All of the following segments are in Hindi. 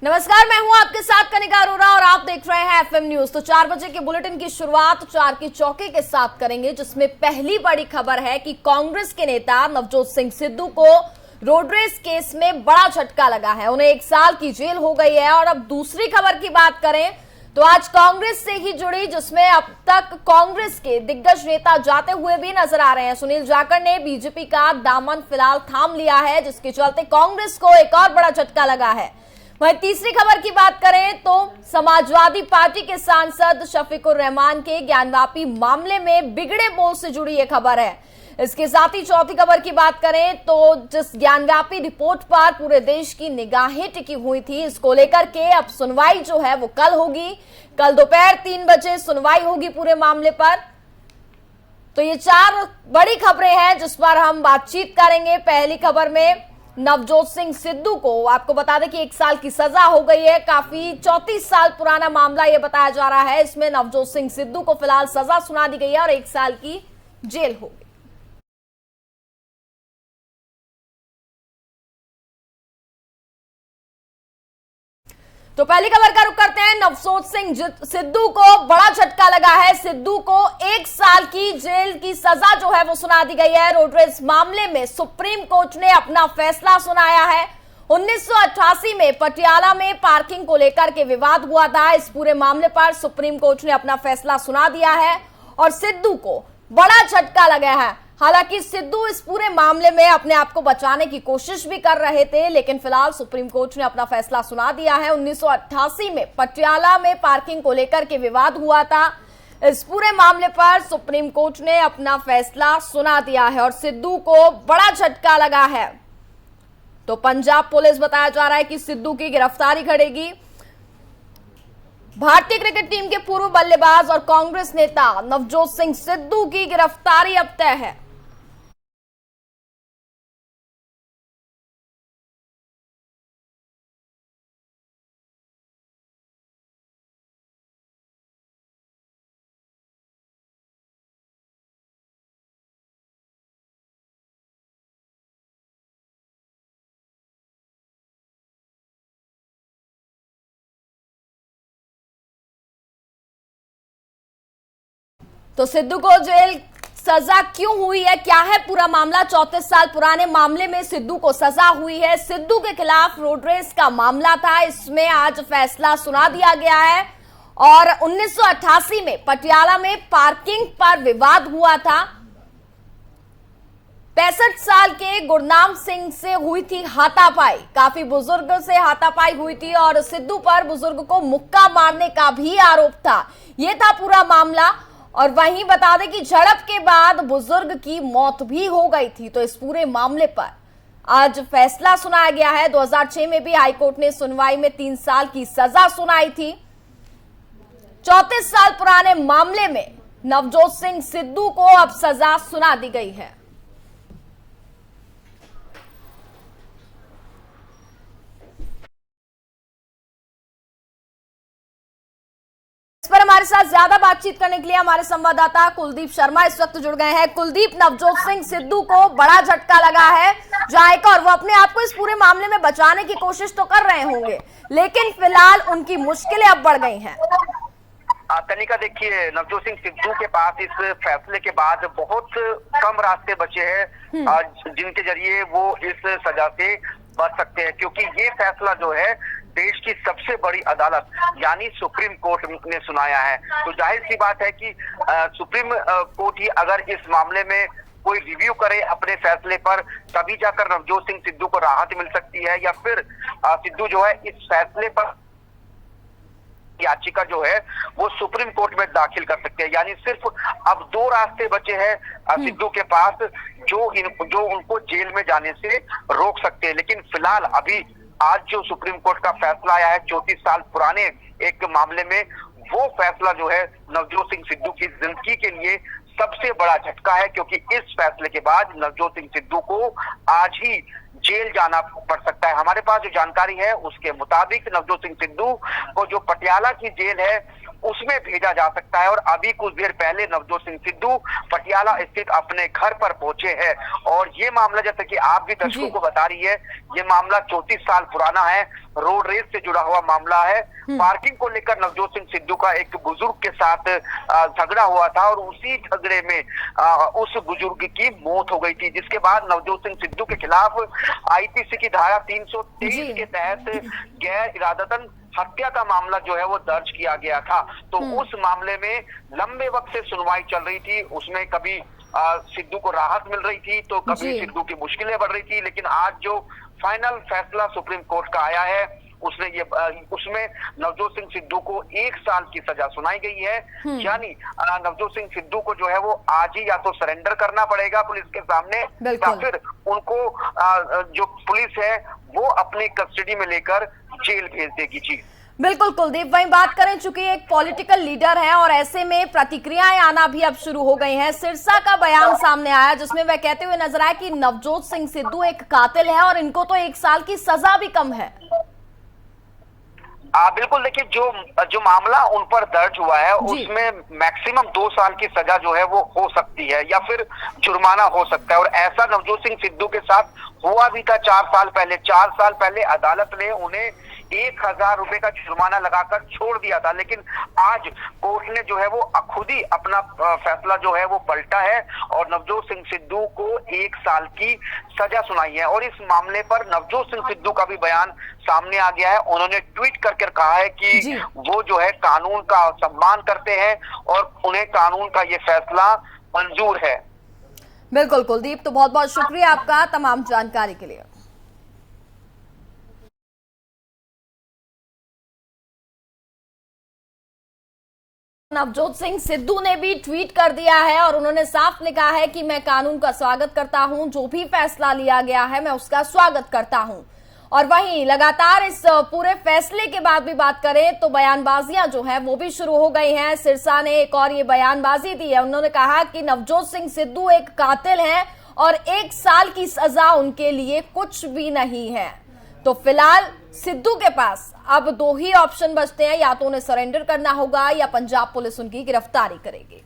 नमस्कार, मैं हूं आपके साथ कनिका अरोरा और आप देख रहे हैं एफएम न्यूज। तो 4 बजे के बुलेटिन की शुरुआत 4 की चौकी के साथ करेंगे, जिसमें पहली बड़ी खबर है कि कांग्रेस के नेता नवजोत सिंह सिद्धू को रोड रेस केस में बड़ा झटका लगा है। उन्हें 1 साल की जेल हो गई है। और अब दूसरी खबर की बात करें तो आज कांग्रेस से ही जुड़ी, जिसमें अब तक कांग्रेस के दिग्गज नेता जाते हुए भी नजर आ रहे हैं। सुनील जाखड़ ने बीजेपी का दामन फिलहाल थाम लिया है, जिसके चलते कांग्रेस को एक और बड़ा झटका लगा है। वहीं तीसरी खबर की बात करें तो समाजवादी पार्टी के सांसद शफीकुर रहमान के ज्ञानवापी मामले में बिगड़े बोल से जुड़ी यह खबर है। इसके साथ ही चौथी खबर की बात करें तो जिस ज्ञानव्यापी रिपोर्ट पर पूरे देश की निगाहें टिकी हुई थी, इसको लेकर के अब सुनवाई जो है वो कल होगी। कल दोपहर 3 बजे सुनवाई होगी पूरे मामले पर। तो ये 4 बड़ी खबरें हैं जिस पर हम बातचीत करेंगे। पहली खबर में नवजोत सिंह सिद्धू को आपको बता दें कि 1 साल की सजा हो गई है। काफी 34 साल पुराना मामला यह बताया जा रहा है। इसमें नवजोत सिंह सिद्धू को फिलहाल सजा सुना दी गई है और 1 साल की जेल हो गई। तो पहली खबर का रुख करते हैं। नवजोत सिंह सिद्धू को बड़ा झटका लगा है। सिद्धू को 1 साल की जेल की सजा जो है वो सुना दी गई है। रोड रेस मामले में सुप्रीम कोर्ट ने अपना फैसला सुनाया है। 1988 में पटियाला में पार्किंग को लेकर के विवाद हुआ था। इस पूरे मामले पर सुप्रीम कोर्ट ने अपना फैसला सुना दिया है और सिद्धू को बड़ा झटका लगा है। हालांकि सिद्धू इस पूरे मामले में अपने आप को बचाने की कोशिश भी कर रहे थे, लेकिन फिलहाल सुप्रीम कोर्ट ने अपना फैसला सुना दिया है। 1988 में पटियाला में पार्किंग को लेकर के विवाद हुआ था। इस पूरे मामले पर सुप्रीम कोर्ट ने अपना फैसला सुना दिया है और सिद्धू को बड़ा झटका लगा है। तो पंजाब पुलिस बताया जा रहा है कि सिद्धू की गिरफ्तारी करेगी। भारतीय क्रिकेट टीम के पूर्व बल्लेबाज और कांग्रेस नेता नवजोत सिंह सिद्धू की गिरफ्तारी अब तय है। तो सिद्धू को जेल सजा क्यों हुई है, क्या है पूरा मामला? 34 साल पुराने मामले में सिद्धू को सजा हुई है। सिद्धू के खिलाफ रोड रेस का मामला था, इसमें आज फैसला सुना दिया गया है। और 1988 में पटियाला में पार्किंग पर विवाद हुआ था। 65 साल के गुरनाम सिंह से हुई थी हाथापाई। काफी बुजुर्ग से हाथापाई हुई थी और सिद्धू पर बुजुर्ग को मुक्का मारने का भी आरोप था। यह था पूरा मामला। और वहीं बता दें कि झड़प के बाद बुजुर्ग की मौत भी हो गई थी। तो इस पूरे मामले पर आज फैसला सुनाया गया है। 2006 में भी हाईकोर्ट ने सुनवाई में 3 साल की सजा सुनाई थी। 34 साल पुराने मामले में नवजोत सिंह सिद्धू को अब सजा सुना दी गई है। इस पर हमारे साथ ज्यादा बातचीत करने के लिए हमारे संवाददाता कुलदीप शर्मा इस वक्त जुड़ गए हैं। कुलदीप, नवजोत सिंह सिद्धू को बड़ा झटका लगा है जायका और वो अपने आप को इस पूरे मामले में बचाने की कोशिश तो कर रहे होंगे, लेकिन फिलहाल उनकी मुश्किलें अब बढ़ गई हैं। कनिका, देखिए, नवजोत सिंह सिद्धू के पास इस फैसले के बाद बहुत कम रास्ते बचे हैं जिनके जरिए वो इस सजा से बच सकते हैं, क्योंकि ये फैसला जो है देश की सबसे बड़ी अदालत यानी सुप्रीम कोर्ट ने सुनाया है। तो जाहिर सी बात है कि सुप्रीम कोर्ट ही अगर इस मामले में कोई रिव्यू करे अपने फैसले पर, तभी जाकर नवजोत सिंह सिद्धू को राहत मिल सकती है, या फिर सिद्धू जो है इस फैसले पर याचिका जो है वो सुप्रीम कोर्ट में दाखिल कर सकते हैं। यानी सिर्फ अब 2 रास्ते बचे हैं सिद्धू के पास जो उनको जेल में जाने से रोक सकते हैं। लेकिन फिलहाल अभी आज जो सुप्रीम कोर्ट का फैसला आया है 34 साल पुराने एक मामले में, वो फैसला जो है नवजोत सिंह सिद्धू की जिंदगी के लिए सबसे बड़ा झटका है, क्योंकि इस फैसले के बाद नवजोत सिंह सिद्धू को आज ही जेल जाना पड़ सकता है। हमारे पास जो जानकारी है उसके मुताबिक नवजोत सिंह सिद्धू को जो पटियाला की जेल है उसमें भेजा जा सकता है। और अभी कुछ देर पहले नवजोत सिंह सिद्धू पटियाला स्थित अपने घर पर पहुंचे हैं। और ये मामला, जैसे कि आप भी दर्शकों को बता रही है, ये मामला 34 साल पुराना है, रोड रेस से जुड़ा हुआ मामला है। पार्किंग को लेकर नवजोत सिंह सिद्धू का एक बुजुर्ग के साथ झगड़ा हुआ था और उसी झगड़े में उस बुजुर्ग की मौत हो गई थी, जिसके बाद नवजोत सिंह सिद्धू के खिलाफ आईपीसी की धारा 323 के तहत गैर इरादतन हत्या का मामला जो है वो दर्ज किया गया था। तो उस मामले में लंबे वक्त से सुनवाई चल रही थी, उसमें कभी सिद्धू को राहत मिल रही थी तो कभी सिद्धू की मुश्किलें बढ़ रही थी। लेकिन आज जो फाइनल फैसला सुप्रीम कोर्ट का आया है उसमें नवजोत सिंह सिद्धू को 1 साल की सजा सुनाई गई है। यानी नवजोत सिंह सिद्धू को जो है वो आज ही या तो सरेंडर करना पड़ेगा पुलिस के सामने, या फिर उनको जो पुलिस है वो अपनी कस्टडी में लेकर जेल भेज देगी। जी बिल्कुल कुलदीप, वहीं बात करें, चूंकि एक पॉलिटिकल लीडर है और ऐसे में प्रतिक्रियाएं आना भी अब शुरू हो गई हैं। सिरसा का बयान सामने आया जिसमें वह कहते हुए नजर आए कि नवजोत सिंह सिद्धू एक कातिल है और इनको तो 1 साल की सजा भी कम है। बिल्कुल, देखिए जो मामला उन पर दर्ज हुआ है उसमें मैक्सिमम 2 साल की सजा जो है वो हो सकती है या फिर जुर्माना हो सकता है। और ऐसा नवजोत सिंह सिद्धू के साथ हुआ भी था 4 साल पहले। 4 साल पहले अदालत ने उन्हें 1000 रुपए का जुर्माना लगाकर छोड़ दिया था, लेकिन आज कोर्ट ने जो है वो खुद ही अपना फैसला जो है वो पलटा है और नवजोत सिंह सिद्धू को 1 साल की सजा सुनाई है। और इस मामले पर नवजोत सिंह सिद्धू का भी बयान सामने आ गया है। उन्होंने ट्वीट करके कहा है कि वो जो है कानून का सम्मान करते हैं और उन्हें कानून का ये फैसला मंजूर है। बिल्कुल कुलदीप, तो बहुत बहुत शुक्रिया आपका तमाम जानकारी के लिए। नवजोत सिंह सिद्धू ने भी ट्वीट कर दिया है और उन्होंने साफ लिखा है कि मैं कानून का स्वागत करता हूं, जो भी फैसला लिया गया है मैं उसका स्वागत करता हूं। और वहीं लगातार इस पूरे फैसले के बाद भी बात करें तो बयानबाजियां जो है वो भी शुरू हो गई हैं। सिरसा ने एक और ये बयानबाजी दी है। उन्होंने कहा कि नवजोत सिंह सिद्धू एक कातिल हैं और 1 साल की सजा उनके लिए कुछ भी नहीं है। तो फिलहाल सिद्धू के पास अब 2 ही ऑप्शन बचते हैं, या तो उन्हें सरेंडर करना होगा या पंजाब पुलिस उनकी गिरफ्तारी करेगी।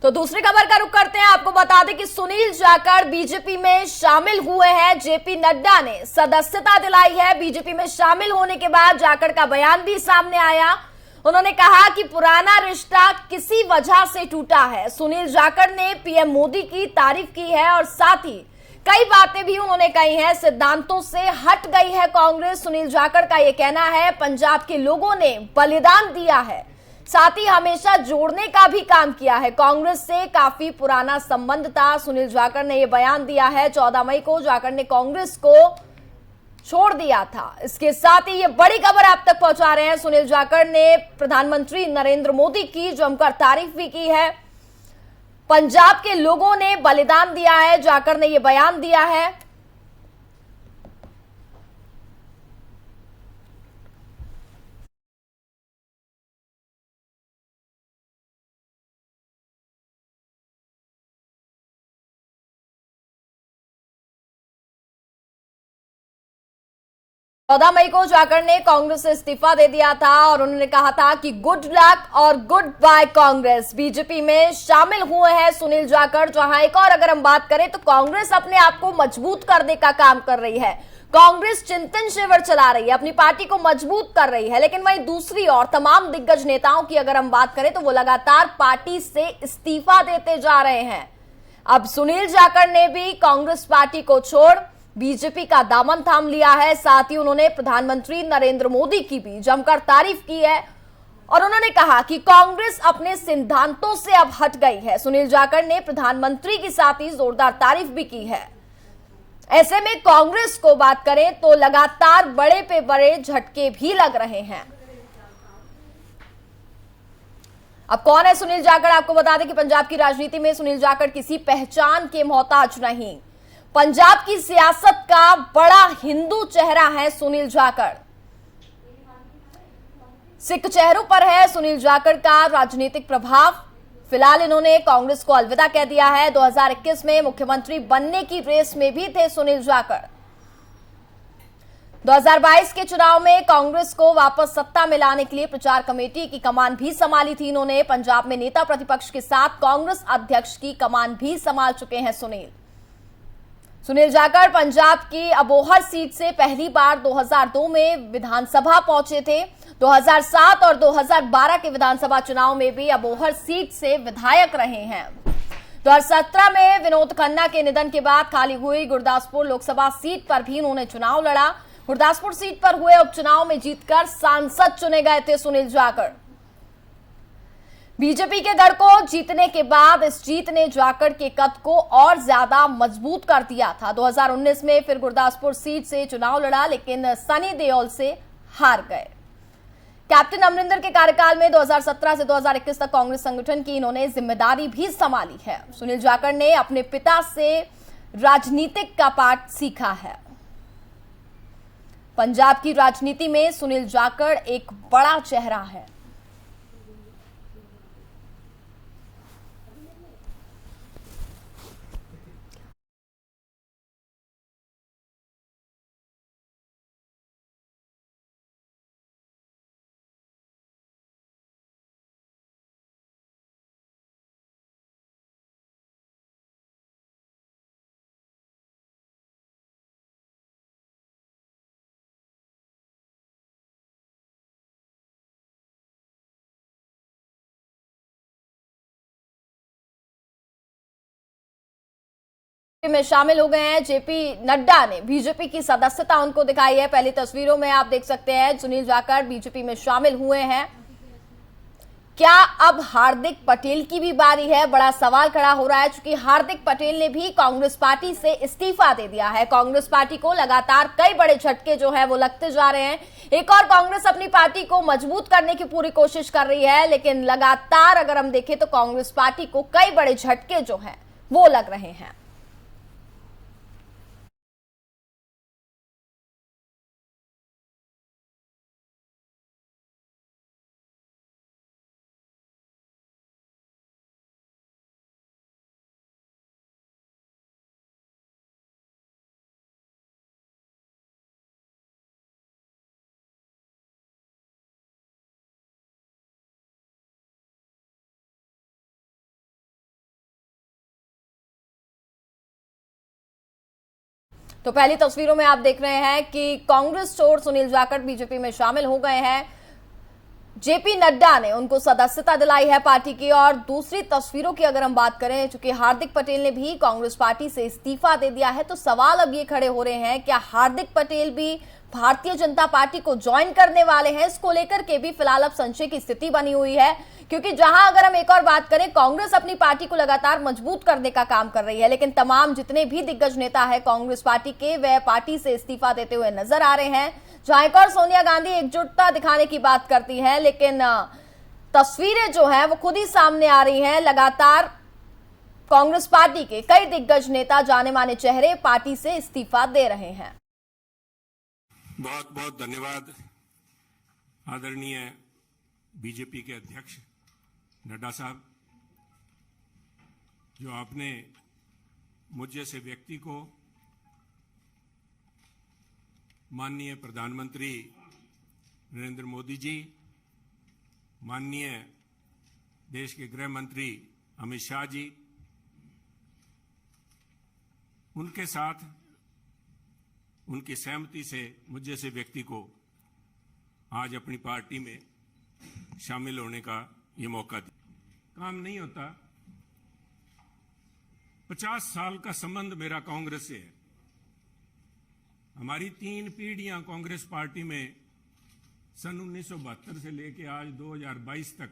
तो दूसरी खबर का रुख करते हैं। आपको बता दें कि सुनील जाखड़ बीजेपी में शामिल हुए हैं। जेपी नड्डा ने सदस्यता दिलाई है। बीजेपी में शामिल होने के बाद जाखड़ का बयान भी सामने आया। उन्होंने कहा कि पुराना रिश्ता किसी वजह से टूटा है। सुनील जाखड़ ने पीएम मोदी की तारीफ की है और साथ ही कई बातें भी उन्होंने कही हैं। सिद्धांतों से हट गई है कांग्रेस। सुनील जाखड़ का यह कहना है पंजाब के लोगों ने बलिदान दिया है, साथ ही हमेशा जोड़ने का भी काम किया है। कांग्रेस से काफी पुराना संबंध था। सुनील जाखड़ ने यह बयान दिया है। 14 मई को जाखड़ ने कांग्रेस को छोड़ दिया था। इसके साथ ही ये बड़ी खबर आप तक पहुंचा रहे हैं। सुनील जाखड़ ने प्रधानमंत्री नरेंद्र मोदी की जमकर तारीफ भी की है। पंजाब के लोगों ने बलिदान दिया है, जाखड़ ने यह बयान दिया है। चौदह मई को जाखड़ ने कांग्रेस से इस्तीफा दे दिया था और उन्होंने कहा था कि गुड लक और गुड बाय कांग्रेस। बीजेपी में शामिल हुए हैं सुनील जाखड़। जहां एक और अगर हम बात करें तो कांग्रेस अपने आप को मजबूत करने का काम कर रही है। कांग्रेस चिंतन शिविर चला रही है, अपनी पार्टी को मजबूत कर रही है। लेकिन वहीं दूसरी ओर तमाम दिग्गज नेताओं की अगर हम बात करें तो वो लगातार पार्टी से इस्तीफा देते जा रहे हैं। अब सुनील जाखड़ ने भी कांग्रेस पार्टी को छोड़ बीजेपी का दामन थाम लिया है। साथ ही उन्होंने प्रधानमंत्री नरेंद्र मोदी की भी जमकर तारीफ की है और उन्होंने कहा कि कांग्रेस अपने सिद्धांतों से अब हट गई है। सुनील जाखड़ ने प्रधानमंत्री के साथ ही जोरदार तारीफ भी की है। ऐसे में कांग्रेस को बात करें तो लगातार बड़े पे बड़े झटके भी लग रहे हैं। अब कौन है सुनील जाखड़? आपको बता दें कि पंजाब की राजनीति में सुनील जाखड़ किसी पहचान के मोहताज नहीं। पंजाब की सियासत का बड़ा हिंदू चेहरा है सुनील जाखड़। सिख चेहरों पर है सुनील जाखड़ का राजनीतिक प्रभाव। फिलहाल इन्होंने कांग्रेस को अलविदा कह दिया है। 2021 में मुख्यमंत्री बनने की रेस में भी थे सुनील जाखड़। 2022 के चुनाव में कांग्रेस को वापस सत्ता में लाने के लिए प्रचार कमेटी की कमान भी संभाली थी इन्होंने। पंजाब में नेता प्रतिपक्ष के साथ कांग्रेस अध्यक्ष की कमान भी संभाल चुके हैं सुनील जाखड़ पंजाब की अबोहर सीट से पहली बार 2002 में विधानसभा पहुंचे थे। 2007 और 2012 के विधानसभा चुनाव में भी अबोहर सीट से विधायक रहे हैं। 2017 में विनोद खन्ना के निधन के बाद खाली हुई गुरदासपुर लोकसभा सीट पर भी उन्होंने चुनाव लड़ा। गुरदासपुर सीट पर हुए उपचुनाव में जीतकर सांसद चुने गए थे सुनील जाखड़। बीजेपी के गढ़ को जीतने के बाद इस जीत ने जाखड़ के कद को और ज्यादा मजबूत कर दिया था। 2019 में फिर गुरदासपुर सीट से चुनाव लड़ा लेकिन सनी देओल से हार गए। कैप्टन अमरिंदर के कार्यकाल में 2017 से 2021 तक कांग्रेस संगठन की इन्होंने जिम्मेदारी भी संभाली है। सुनील जाखड़ ने अपने पिता से राजनीतिक का पाठ सीखा है। पंजाब की राजनीति में सुनील जाखड़ एक बड़ा चेहरा है। में शामिल हो गए हैं। जेपी नड्डा ने बीजेपी की सदस्यता उनको दिखाई है। पहली तस्वीरों में आप देख सकते हैं सुनील जाखड़ बीजेपी में शामिल हुए हैं। क्या अब हार्दिक पटेल की भी बारी है? बड़ा सवाल खड़ा हो रहा है क्योंकि हार्दिक पटेल ने भी कांग्रेस पार्टी से इस्तीफा दे दिया है। कांग्रेस पार्टी को लगातार कई बड़े झटके जो है वो लगते जा रहे हैं। एक और कांग्रेस अपनी पार्टी को मजबूत करने की पूरी कोशिश कर रही है लेकिन लगातार अगर हम देखें तो कांग्रेस पार्टी को कई बड़े झटके जो है वो लग रहे हैं। तो पहली तस्वीरों में आप देख रहे हैं कि कांग्रेस छोड़ सुनील जाखड़ बीजेपी में शामिल हो गए हैं। जेपी नड्डा ने उनको सदस्यता दिलाई है पार्टी की। और दूसरी तस्वीरों की अगर हम बात करें चूंकि हार्दिक पटेल ने भी कांग्रेस पार्टी से इस्तीफा दे दिया है तो सवाल अब ये खड़े हो रहे हैं क्या हार्दिक पटेल भी भारतीय जनता पार्टी को ज्वाइन करने वाले हैं? इसको लेकर के भी फिलहाल अब संशय की स्थिति बनी हुई है क्योंकि जहां अगर हम एक और बात करें कांग्रेस अपनी पार्टी को लगातार मजबूत करने का काम कर रही है लेकिन तमाम जितने भी दिग्गज नेता है कांग्रेस पार्टी के वह पार्टी से इस्तीफा देते हुए नजर आ रहे हैं। जहां एक और सोनिया गांधी एकजुटता दिखाने की बात करती है लेकिन तस्वीरें जो है वो खुद ही सामने आ रही हैं। लगातार कांग्रेस पार्टी के कई दिग्गज नेता जाने माने चेहरे पार्टी से इस्तीफा दे रहे हैं। बहुत बहुत धन्यवाद आदरणीय बीजेपी के अध्यक्ष नड्डा साहब, जो आपने मुझ जैसे व्यक्ति को माननीय प्रधानमंत्री नरेंद्र मोदी जी, माननीय देश के गृह मंत्री अमित शाह जी, उनके साथ उनकी सहमति से मुझ जैसे व्यक्ति को आज अपनी पार्टी में शामिल होने का ये मौका दिया। काम नहीं होता। 50 साल का संबंध मेरा कांग्रेस से है। हमारी 3 पीढ़ियां कांग्रेस पार्टी में सन 1972 से लेकर आज 2022 तक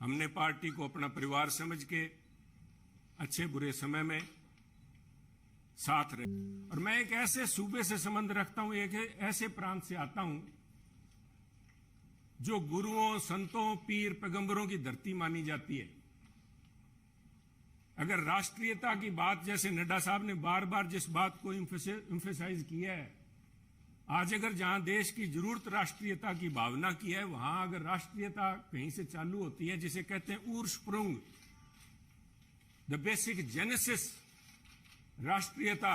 हमने पार्टी को अपना परिवार समझ के अच्छे बुरे समय में साथ रहे। और मैं एक ऐसे सूबे से संबंध रखता हूं, एक ऐसे प्रांत से आता हूं जो गुरुओं, संतों, पीर, पैगंबरों की धरती मानी जाती है। अगर राष्ट्रीयता की बात, जैसे नड्डा साहब ने बार बार जिस बात को एम्फेसाइज किया है आज अगर जहां देश की जरूरत राष्ट्रीयता की भावना की है, वहां अगर राष्ट्रीयता कहीं से चालू होती है, जिसे कहते हैं उर्स्प्रुंग, द बेसिक जेनेसिस राष्ट्रीयता,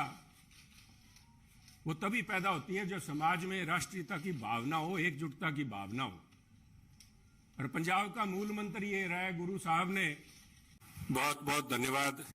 वो तभी पैदा होती है जब समाज में राष्ट्रीयता की भावना हो, एकजुटता की भावना हो। और पंजाब का मूल मंत्र ये रहा है, गुरु साहब ने, बहुत बहुत धन्यवाद।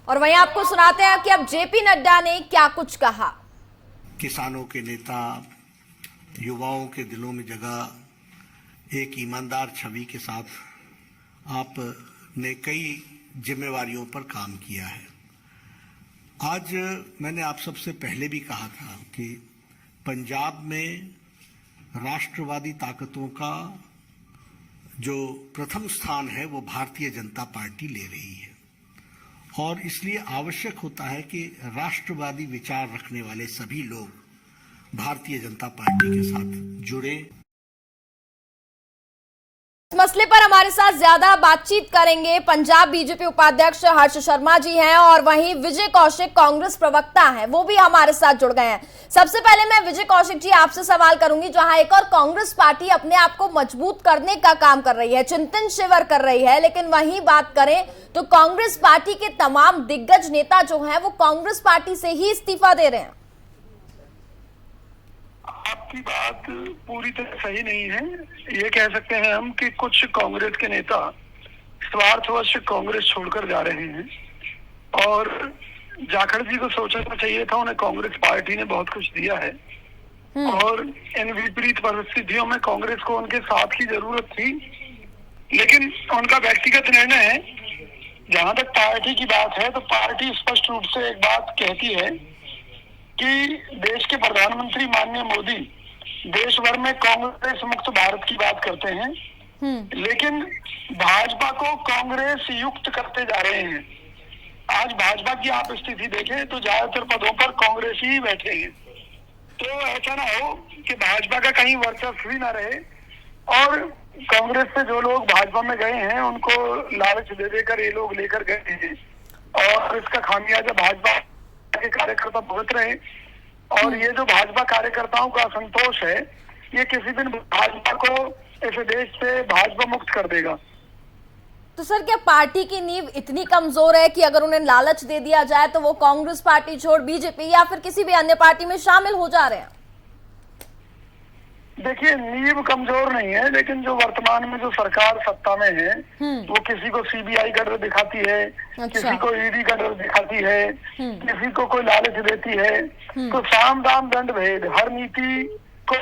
और वहीं आपको सुनाते हैं कि अब जेपी नड्डा ने क्या कुछ कहा। किसानों के नेता, युवाओं के दिलों में जगह, एक ईमानदार छवि के साथ आपने कई जिम्मेवारियों पर काम किया है। आज मैंने आप सबसे पहले भी कहा था कि पंजाब में राष्ट्रवादी ताकतों का जो प्रथम स्थान है वो भारतीय जनता पार्टी ले रही है, और इसलिए आवश्यक होता है कि राष्ट्रवादी विचार रखने वाले सभी लोग भारतीय जनता पार्टी के साथ जुड़े। इस मसले पर हमारे साथ ज्यादा बातचीत करेंगे पंजाब बीजेपी उपाध्यक्ष हर्ष शर्मा जी हैं, और वहीं विजय कौशिक कांग्रेस प्रवक्ता हैं, वो भी हमारे साथ जुड़ गए हैं। सबसे पहले मैं विजय कौशिक जी आपसे सवाल करूंगी, जहां एक और कांग्रेस पार्टी अपने आप को मजबूत करने का काम कर रही है, चिंतन शिविर कर रही है, लेकिन वहीं बात करें तो कांग्रेस पार्टी के तमाम दिग्गज नेता जो हैं वो कांग्रेस पार्टी से ही इस्तीफा दे रहे हैं। आपकी बात पूरी तरह सही नहीं है। ये कह सकते हैं हम कि कुछ कांग्रेस के नेता स्वार्थवश कांग्रेस छोड़कर जा रहे हैं, और जाखड़ जी को सोचना चाहिए था, उन्हें कांग्रेस पार्टी ने बहुत कुछ दिया है, और इन विपरीत परिस्थितियों में कांग्रेस को उनके साथ की जरूरत थी, लेकिन उनका व्यक्तिगत निर्णय है। जहां तक पार्टी की बात है तो पार्टी स्पष्ट रूप से एक बात कहती है कि देश के प्रधानमंत्री माननीय मोदी देश भर में कांग्रेस मुक्त भारत की बात करते हैं, लेकिन भाजपा को कांग्रेस युक्त करते जा रहे हैं। आज भाजपा की आप स्थिति देखें तो ज्यादातर पदों पर कांग्रेस ही बैठे हैं। तो ऐसा ना हो कि भाजपा का कहीं वर्चस्व ही ना रहे, और कांग्रेस से जो लोग भाजपा में गए हैं उनको लालच दे देकर ये लोग लेकर गए हैं, और इसका खामियाजा भाजपा के कार्यकर्ता भुगत रहे। और ये जो भाजपा कार्यकर्ताओं का असंतोष है, ये किसी दिन भाजपा को इस देश से भाजपा मुक्त कर देगा। तो सर, क्या पार्टी की नींव इतनी कमजोर है कि अगर उन्हें लालच दे दिया जाए तो वो कांग्रेस पार्टी छोड़ बीजेपी या फिर किसी भी अन्य पार्टी में शामिल हो जा रहे हैं? देखिए, नींव कमजोर नहीं है, लेकिन जो वर्तमान में जो सरकार सत्ता में है वो किसी को सीबीआई का डर दिखाती है, किसी को ईडी का डर दिखाती है, किसी को कोई लालच देती है, तो साम दाम दंड भेद हर नीति को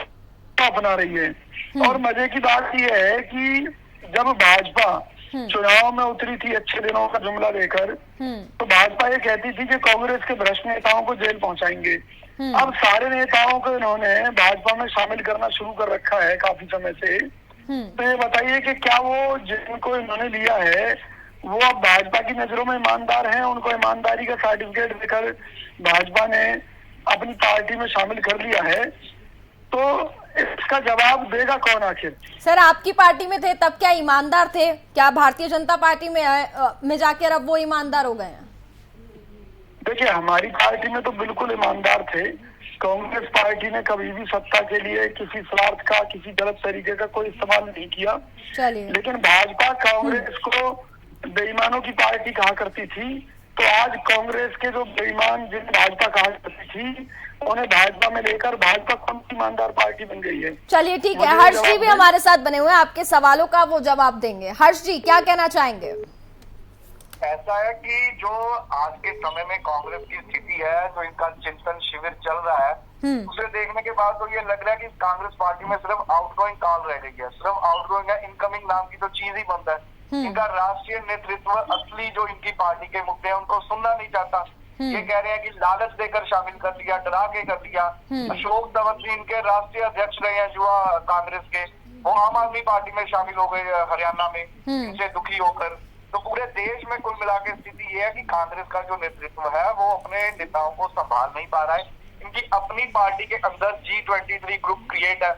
अपना रही है। और मजे की बात यह है कि जब भाजपा चुनाव में उतरी थी अच्छे दिनों का जुमला लेकर, तो भाजपा ये कहती थी कि कांग्रेस के भ्रष्ट नेताओं को जेल पहुंचाएंगे। अब सारे नेताओं को इन्होंने भाजपा में शामिल करना शुरू कर रखा है काफी समय से। तो ये बताइए कि क्या वो जिनको इन्होंने लिया है वो अब भाजपा की नजरों में ईमानदार हैं? उनको ईमानदारी का सर्टिफिकेट देकर भाजपा ने अपनी पार्टी में शामिल कर लिया है, तो इसका जवाब देगा कौन आखिर? सर, आपकी पार्टी में थे तब क्या ईमानदार थे? क्या भारतीय जनता पार्टी में जाकर अब वो ईमानदार हो गए हैं? देखिए, हमारी पार्टी में तो बिल्कुल ईमानदार थे। कांग्रेस पार्टी ने कभी भी सत्ता के लिए किसी स्वार्थ का, किसी गलत तरीके का कोई इस्तेमाल नहीं किया। लेकिन भाजपा कांग्रेस को बेईमानों की पार्टी कहा करती थी, तो आज कांग्रेस के जो बेईमान जिन्हें भाजपा कहा करती थी, उन्हें भाजपा में लेकर भाजपा कौन सी ईमानदार पार्टी बन गई है। चलिए ठीक है, हर्ष जी भी हमारे साथ बने हुए हैं, आपके सवालों का वो जवाब देंगे। हर्ष जी, क्या कहना चाहेंगे? ऐसा है कि जो आज के समय में कांग्रेस की स्थिति है, जो इनका चिंतन शिविर चल रहा है, उसे देखने के बाद तो ये लग रहा है कि कांग्रेस पार्टी में सिर्फ आउटगोइंग कॉल रह गई है, सिर्फ आउटगोइंग है, इनकमिंग नाम की तो चीज ही बंद है। इनका राष्ट्रीय नेतृत्व असली जो इनकी पार्टी के मुद्दे हैं उनको सुनना नहीं चाहता। ये कह रहे हैं कि लालच देकर शामिल कर दिया, डरा के कर दिया। अशोक तंवर इनके राष्ट्रीय अध्यक्ष रहे हैं युवा कांग्रेस के, वो आम आदमी पार्टी में शामिल हो गए हरियाणा में, इनसे दुखी होकर। तो पूरे देश में कुल मिला के स्थिति ये है कि कांग्रेस का जो नेतृत्व है वो अपने नेताओं को संभाल नहीं पा रहा है। इनकी अपनी पार्टी के अंदर G23 ग्रुप क्रिएट है,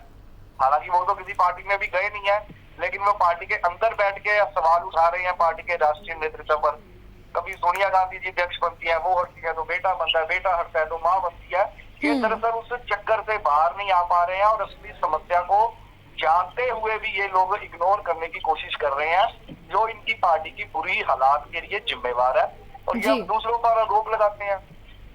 हालांकि वो तो किसी पार्टी में भी गए नहीं है, लेकिन वो पार्टी के अंदर बैठ के सवाल उठा रहे हैं पार्टी के राष्ट्रीय नेतृत्व पर। कभी सोनिया गांधी जी अध्यक्ष बनती है, वो हटती है तो बेटा बनता है, बेटा हटता है तो माँ बनती है। ये दरअसल उस चक्कर से बाहर नहीं आ पा रहे हैं और असली समस्या को जानते हुए भी ये लोग इग्नोर करने की कोशिश कर रहे हैं, जो इनकी पार्टी की बुरी हालात के लिए जिम्मेवार है। और ये दूसरों पर आरोप लगाते हैं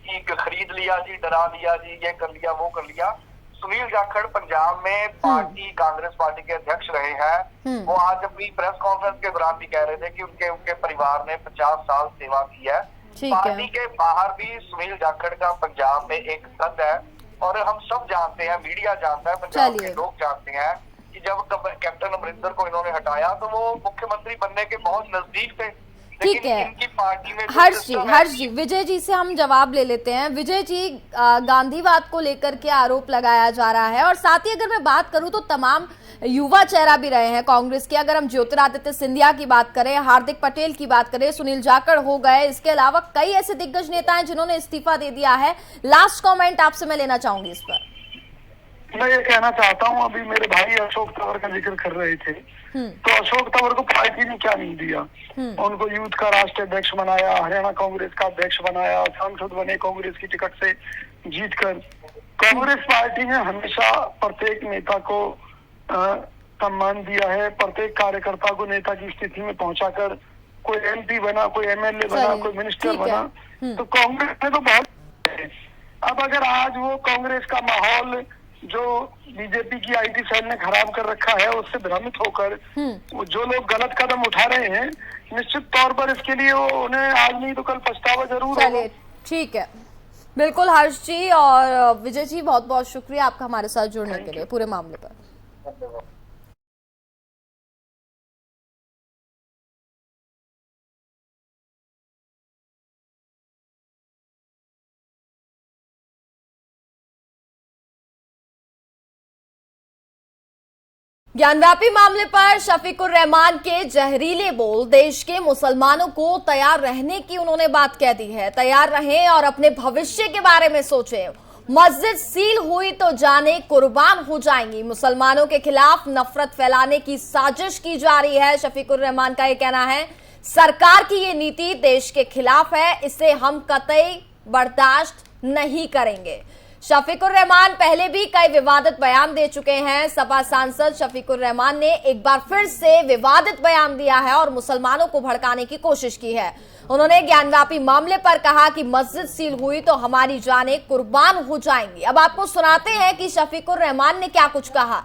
कि खरीद लिया जी, डरा लिया जी, ये कर लिया, वो कर लिया। सुनील जाखड़ पंजाब में पार्टी कांग्रेस पार्टी के अध्यक्ष रहे हैं। वो आज अपनी प्रेस कॉन्फ्रेंस के दौरान भी कह रहे थे कि उनके परिवार ने 50 साल सेवा की है। पार्टी के बाहर भी सुनील जाखड़ का पंजाब में एक कद है और हम सब जानते हैं, मीडिया जानता है, पंजाब के लोग जानते हैं कि जब कैप्टन अमरिंदर को इन्होंने हटाया तो वो मुख्यमंत्री बनने के बहुत नजदीक थे। ठीक है, इनकी पार्टी में हर्ष जी, विजय जी से हम जवाब ले लेते हैं। विजय जी, गांधीवाद को लेकर के आरोप लगाया जा रहा है और साथ ही अगर मैं बात करूं तो तमाम युवा चेहरा भी रहे हैं कांग्रेस के। अगर हम ज्योतिरादित्य सिंधिया की बात करें, हार्दिक पटेल की बात करें, सुनील जाखड़ हो गए, इसके अलावा कई ऐसे दिग्गज नेता हैं जिन्होंने इस्तीफा दे दिया है। लास्ट कमेंट आपसे मैं लेना चाहूंगी इस पर। मैं ये कहना चाहता हूँ, अभी मेरे भाई अशोक तंवर का जिक्र कर रहे थे, तो अशोक तंवर को पार्टी ने क्या नहीं दिया। उनको यूथ का राष्ट्रीय अध्यक्ष बनाया, हरियाणा कांग्रेस का अध्यक्ष बनाया, सांसद बने कांग्रेस की टिकट से जीतकर। कांग्रेस पार्टी ने हमेशा प्रत्येक नेता को सम्मान दिया है, प्रत्येक कार्यकर्ता को नेता की स्थिति में पहुंचाकर कोई MP बना, कोई MLA बना, कोई मिनिस्टर बना। तो कांग्रेस ने तो बहुत। अब अगर आज वो कांग्रेस का माहौल जो बीजेपी की IT सेल ने खराब कर रखा है उससे भ्रमित होकर जो लोग गलत कदम उठा रहे हैं, निश्चित तौर पर इसके लिए उन्हें आज नहीं तो कल पछतावा जरूर होगा। ठीक है, बिल्कुल हर्ष जी और विजय जी, बहुत बहुत शुक्रिया आपका हमारे साथ जुड़ने के लिए पूरे मामले पर। ज्ञानव्यापी मामले पर शफीकुर रहमान के जहरीले बोल देश के मुसलमानों को तैयार रहने की उन्होंने बात कह दी है। तैयार रहें और अपने भविष्य के बारे में सोचें। मस्जिद सील हुई तो जाने कुर्बान हो जाएंगी। मुसलमानों के खिलाफ नफरत फैलाने की साजिश की जा रही है। शफीकुर रहमान का यह कहना है, सरकार की ये नीति देश के खिलाफ है, इसे हम कतई बर्दाश्त नहीं करेंगे। शफीकुर रहमान पहले भी कई विवादित बयान दे चुके हैं। सपा सांसद शफीकुर रहमान ने एक बार फिर से विवादित बयान दिया है और मुसलमानों को भड़काने की कोशिश की है। उन्होंने ज्ञानव्यापी मामले पर कहा कि मस्जिद सील हुई तो हमारी जानें कुर्बान हो जाएंगी। अब आपको सुनाते हैं कि शफीकुर रहमान ने क्या कुछ कहा।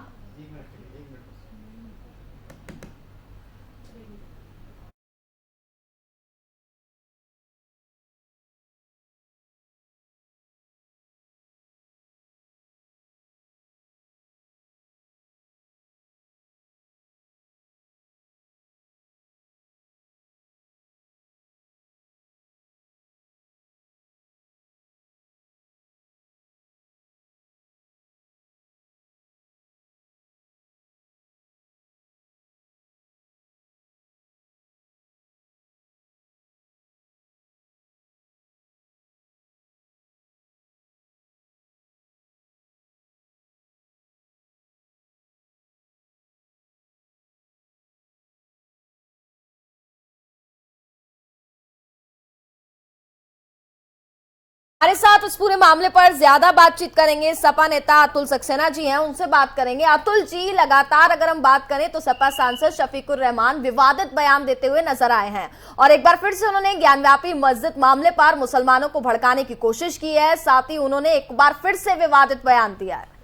हमारे साथ इस पूरे मामले पर ज्यादा बातचीत करेंगे सपा नेता अतुल सक्सेना जी हैं, उनसे बात करेंगे। अतुल जी, लगातार अगर हम बात करें तो सपा सांसद शफीकुर रहमान विवादित बयान देते हुए नजर आए हैं और एक बार फिर से उन्होंने ज्ञानव्यापी मस्जिद मामले पर मुसलमानों को भड़काने की कोशिश की है। साथ ही उन्होंने एक बार फिर से विवादित बयान दिया है।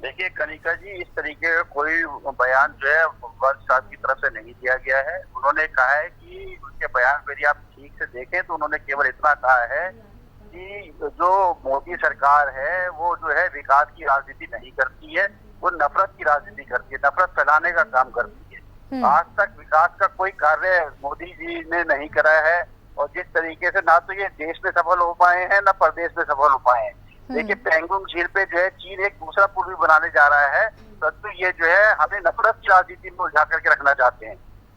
देखिए कनिका जी, इस तरीके का कोई बयान जो है वर्ष साहब की तरफ से नहीं दिया गया है। उन्होंने कहा है कि उनके बयान को यदि आप ठीक से देखें तो उन्होंने केवल इतना कहा है कि जो मोदी सरकार है वो जो है विकास की राजनीति नहीं करती है, वो नफरत की राजनीति करती है, नफरत फैलाने का काम करती है। आज तक विकास का कोई कार्य मोदी जी ने नहीं करा है और जिस तरीके से ना तो ये देश में सफल हो पाए हैं ना प्रदेश में सफल हो पाए हैं। देखिए पेंगोंग झील पे जो है चीन एक दूसरा पुल भी बनाने जा रहा है, परंतु ये जो है हमें नफरत की राजनीति में उलझा करके रखना चाहते हैं।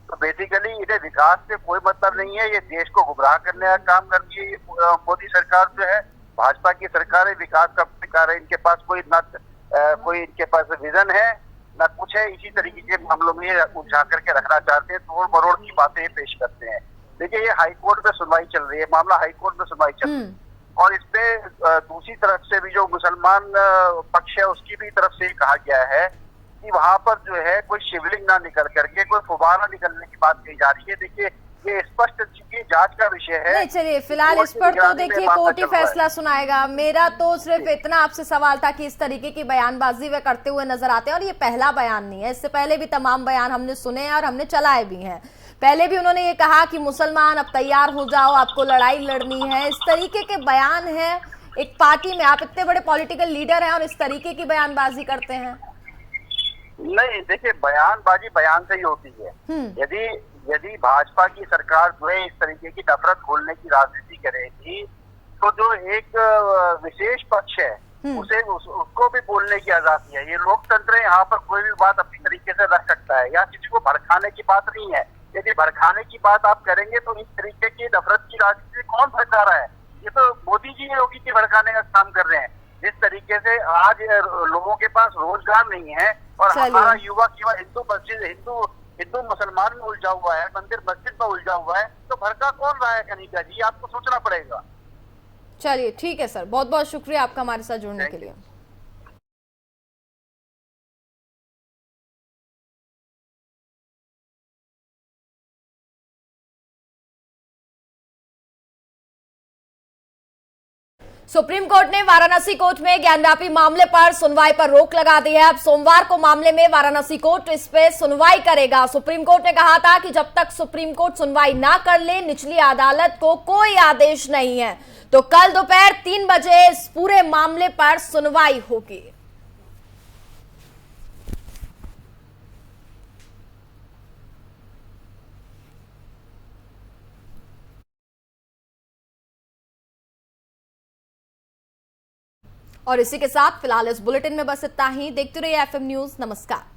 तो बेसिकली इन्हें विकास से कोई मतलब नहीं है, ये देश को गुमराह करने का काम करती है। मोदी सरकार जो है, भाजपा की सरकार है, विकास का सरकार है। इनके पास कोई कोई इनके पास विजन है ना कुछ है। इसी तरीके के मामलों में ये उलझा करके रखना चाहते हैं, तोड़ मरोड़ की बातें पेश करते हैं। देखिए, ये हाईकोर्ट में सुनवाई चल रही है, मामला हाईकोर्ट में सुनवाई चल रही है, और इस पे दूसरी तरफ से भी जो मुसलमान पक्ष है उसकी भी तरफ से कहा गया है कि वहां पर जो है कोई शिवलिंग ना निकल करके कोई फुबारा निकलने की बात कही जा रही है। देखिए, ये स्पष्ट जांच का विषय है। नहीं, चलिए फिलहाल इस पर तो देखिए कोर्ट ही फैसला सुनाएगा। मेरा तो सिर्फ इतना आपसे सवाल था कि इस तरीके की बयानबाजी वे करते हुए नजर आते हैं, और ये पहला बयान नहीं है, इससे पहले भी तमाम बयान हमने सुने और हमने चलाए भी हैं। पहले भी उन्होंने ये कहा कि मुसलमान अब तैयार हो जाओ, आपको लड़ाई लड़नी है। इस तरीके के बयान है एक पार्टी में, आप इतने बड़े पॉलिटिकल लीडर हैं और इस तरीके की बयानबाजी करते हैं। नहीं, देखिए, बयानबाजी बयान से ही होती है। यदि भाजपा की सरकार जो है इस तरीके की नफरत खोलने की राजनीति करेगी, तो जो एक विशेष पक्ष है उसको भी बोलने की आजादी है। ये लोकतंत्र है, यहाँ पर कोई भी बात अपनी तरीके से रख सकता है। यहाँ किसी को भड़काने की बात नहीं है। यदि भड़काने की बात आप करेंगे तो इस तरीके की नफरत की राजनीति कौन भड़का रहा है? ये तो मोदी जी योगी जी भड़काने का काम कर रहे हैं। जिस तरीके से आज लोगों के पास रोजगार नहीं है और हमारा युवा केवल हिंदू मुसलमान में उलझा हुआ है, मंदिर मस्जिद में उलझा हुआ है, तो भड़का कौन रहा है कनिका जी? आपको सोचना पड़ेगा। चलिए ठीक है सर, बहुत बहुत शुक्रिया आपका हमारे साथ जुड़ने के लिए। सुप्रीम कोर्ट ने वाराणसी कोर्ट में ज्ञानव्यापी मामले पर सुनवाई पर रोक लगा दी है। अब सोमवार को मामले में वाराणसी कोर्ट इस पे सुनवाई करेगा। सुप्रीम कोर्ट ने कहा था कि जब तक सुप्रीम कोर्ट सुनवाई ना कर ले, निचली अदालत को कोई आदेश नहीं है। तो कल दोपहर 3 बजे इस पूरे मामले पर सुनवाई होगी। और इसी के साथ फिलहाल इस बुलेटिन में बस इतना ही। देखते रहिए एफएम न्यूज। नमस्कार।